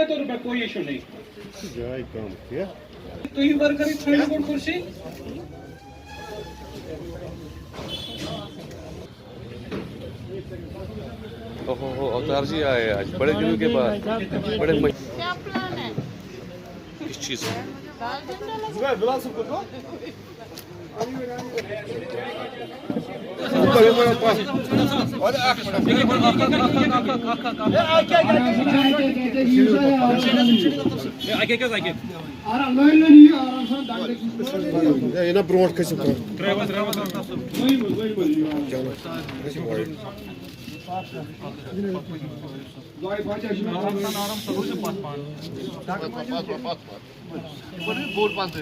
तो रुपये कोई इशू नहीं जय काम किया तो ही वर्कर ही थोड़ी बहुत कुर्सी ओहो अवतार जी आए आज बड़े दिनों के बाद बड़े क्या प्लान है? किस चीज़ दाल झंडा ये ना ब्रोड कैसे कर बोल 5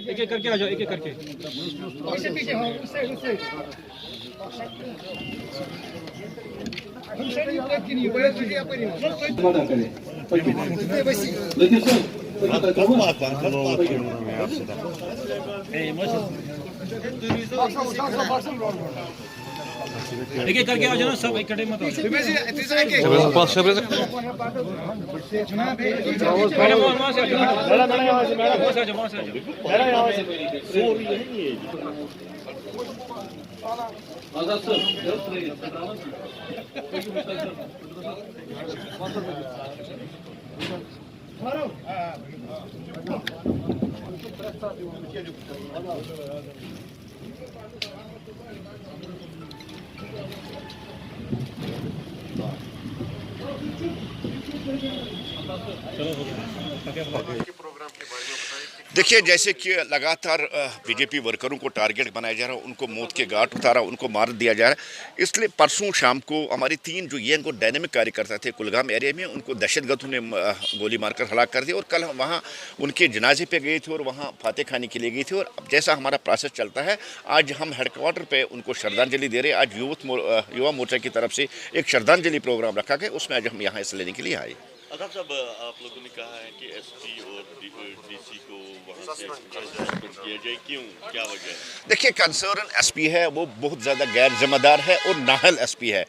एक एक करके आ जाओ एक एक करके एक एक करके आ जाओ ना सब इकट्ठे मत आओ मैडम वहां से देखिए, जैसे कि लगातार बीजेपी वर्करों को टारगेट बनाया जा रहा है, उनको मौत के घाट उतारा, उनको मार दिया जा रहा है। इसलिए परसों शाम को हमारी 3 जो यंग और डायनेमिक कार्यकर्ता थे कुलगाम एरिया में, उनको दहशतगर्दों ने गोली मारकर हलाक कर दिया। और कल हम वहाँ उनके जनाजे पे गए थे और वहाँ फाते खाने के लिए गए थे। और अब जैसा हमारा प्रोसेस चलता है, आज हम हेडक्वार्टर पे उनको श्रद्धांजलि दे रहे हैं। आज युवा मोर्चा की तरफ से एक श्रद्धांजलि प्रोग्राम रखा गया, उसमें आज हम यहाँ हिस्सा लेने के लिए आए। अगर साहब, आप लोगों ने कहा है कि एसपी और डीसी को वहाँ से सस्पेंड किया जाए, क्यों, क्या वजह है? देखिए, कंसर्न एसपी है वो बहुत ज़्यादा गैर जिम्मेदार है और नाहल एसपी है।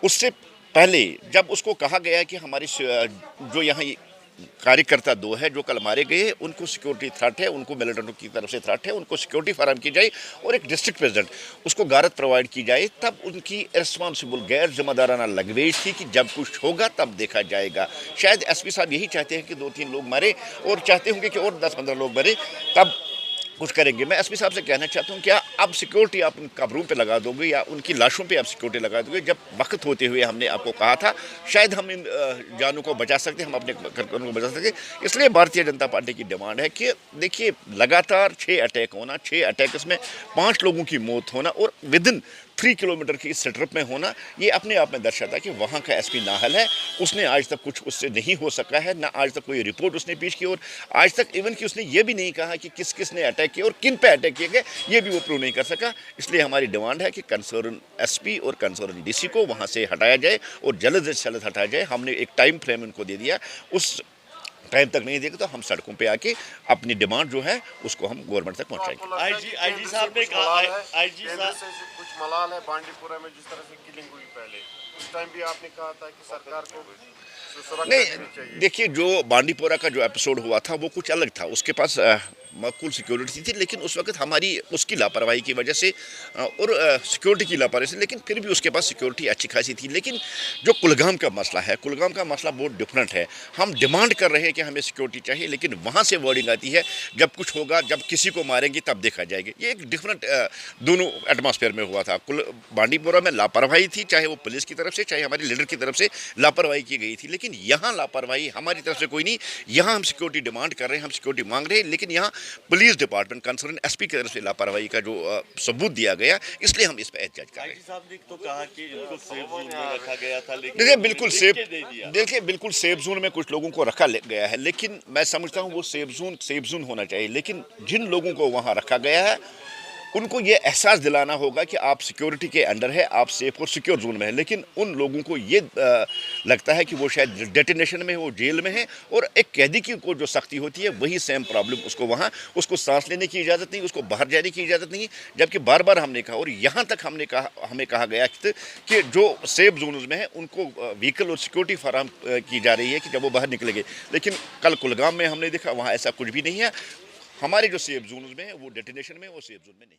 उससे पहले जब उसको कहा गया है कि हमारी जो यहाँ कार्यकर्ता 2 है जो कल मारे गए, उनको सिक्योरिटी थ्रेट है, उनको मिलिटेंटों की तरफ से थ्रेट है, उनको सिक्योरिटी फराहम की जाए और एक डिस्ट्रिक्ट प्रेसिडेंट उसको गारत प्रोवाइड की जाए, तब उनकी रिस्पॉन्सिबल गैर जिम्मेदाराना लैंग्वेज थी कि जब कुछ होगा तब देखा जाएगा। शायद एसपी साहब यही चाहते हैं कि 2-3 लोग मरे और चाहते होंगे कि और 10-15 लोग मरे तब कुछ करेंगे। मैं एसपी साहब से कहना चाहता हूँ, क्या अब सिक्योरिटी आप उन कब्रों पे लगा दोगे या उनकी लाशों पे आप सिक्योरिटी लगा दोगे? जब वक्त होते हुए हमने आपको कहा था शायद हम इन जानों को बचा सकते, हम अपने कार्यकर्ताओं को बचा सकते। इसलिए भारतीय जनता पार्टी की डिमांड है कि देखिए, लगातार 6 अटैक होना, 6 अटैक में 5 लोगों की मौत होना और विदिन 3 किलोमीटर की इस सेटअप में होना, ये अपने आप में दर्शाता है कि वहाँ का एसपी नाहल है। उसने आज तक कुछ उससे नहीं हो सका है, ना आज तक कोई रिपोर्ट उसने पेश की और आज तक इवन कि उसने ये भी नहीं कहा कि किस किस ने अटैक किया और किन पे अटैक किए गए, ये भी वो प्रूव नहीं कर सका। इसलिए हमारी डिमांड है कि कंसर्न एसपी और कंसर्न डीसी को वहाँ से हटाया जाए और जल्द से जल्द हटाया जाए। हमने एक टाइम फ्रेम उनको दे दिया, उस टाइम तक नहीं देगा तो हम सड़कों पे आके अपनी डिमांड जो है उसको हम गवर्नमेंट तक पहुंचाएंगे। आईजी साहब ने कहा, आईजी साहब कुछ मलाल है बांडीपुरा में जिस तरह से किलिंग हुई पहले, उस टाइम भी आपने कहा था कि सरकार को नहीं, देखिए, जो बांडीपुरा का जो एपिसोड हुआ था वो कुछ अलग था। उसके पास कुल सिक्योरिटी थी, लेकिन उस वक्त हमारी उसकी लापरवाही की वजह से और सिक्योरिटी की लापरवाही से, लेकिन फिर भी उसके पास सिक्योरिटी अच्छी खासी थी। लेकिन जो कुलगाम का मसला है, कुलगाम का मसला बहुत डिफरेंट है। हम डिमांड कर रहे हैं कि हमें सिक्योरिटी चाहिए, लेकिन वहाँ से वर्डिंग आती है जब कुछ होगा, जब किसी को मारेंगे तब देखा जाएगा। ये एक डिफरेंट दोनों एटमॉस्फेयर में हुआ था। बांडीपुरा में लापरवाही थी, चाहे वो पुलिस की तरफ से चाहे हमारे लीडर की तरफ से लापरवाही की गई थी, लेकिन यहाँ लापरवाही हमारी तरफ से कोई नहीं। यहाँ हम सिक्योरिटी डिमांड कर रहे हैं, हम सिक्योरिटी मांग रहे हैं, लेकिन यहाँ पुलिस डिपार्टमेंट कंसर्न एसपी की तरफ से लापरवाही का जो सबूत दिया गया, इसलिए हम इस पर एहतजाज कर रहे हैं। साहब ने तो कहा कि इनको सेफ जोन में रखा गया था, लेकिन देखिए बिल्कुल सेफ जोन में कुछ लोगों को रखा गया है, लेकिन मैं समझता हूँ वो सेफ जोन होना चाहिए। लेकिन जिन लोगों को वहाँ रखा गया है उनको ये एहसास दिलाना होगा कि आप सिक्योरिटी के अंडर है, आप सेफ और सिक्योर जोन में है। लेकिन उन लोगों को ये लगता है कि वो शायद डेटिनेशन में, वो जेल में है, और एक कैदी की को जो सख्ती होती है वही सेम प्रॉब्लम उसको वहाँ, उसको सांस लेने की इजाज़त नहीं, उसको बाहर जाने की इजाज़त नहीं। जबकि बार बार हमने कहा, और यहाँ तक हमें कहा गया कि जो सेफ जोन में है उनको व्हीकल और सिक्योरिटी फराहम की जा रही है कि जब वो बाहर निकलेंगे। लेकिन कल कुलगाम में हमने देखा वहाँ ऐसा कुछ भी नहीं है। हमारे जो सेफ जोन में है वो डेटिनेशन में, वो सेफ जोन में नहीं।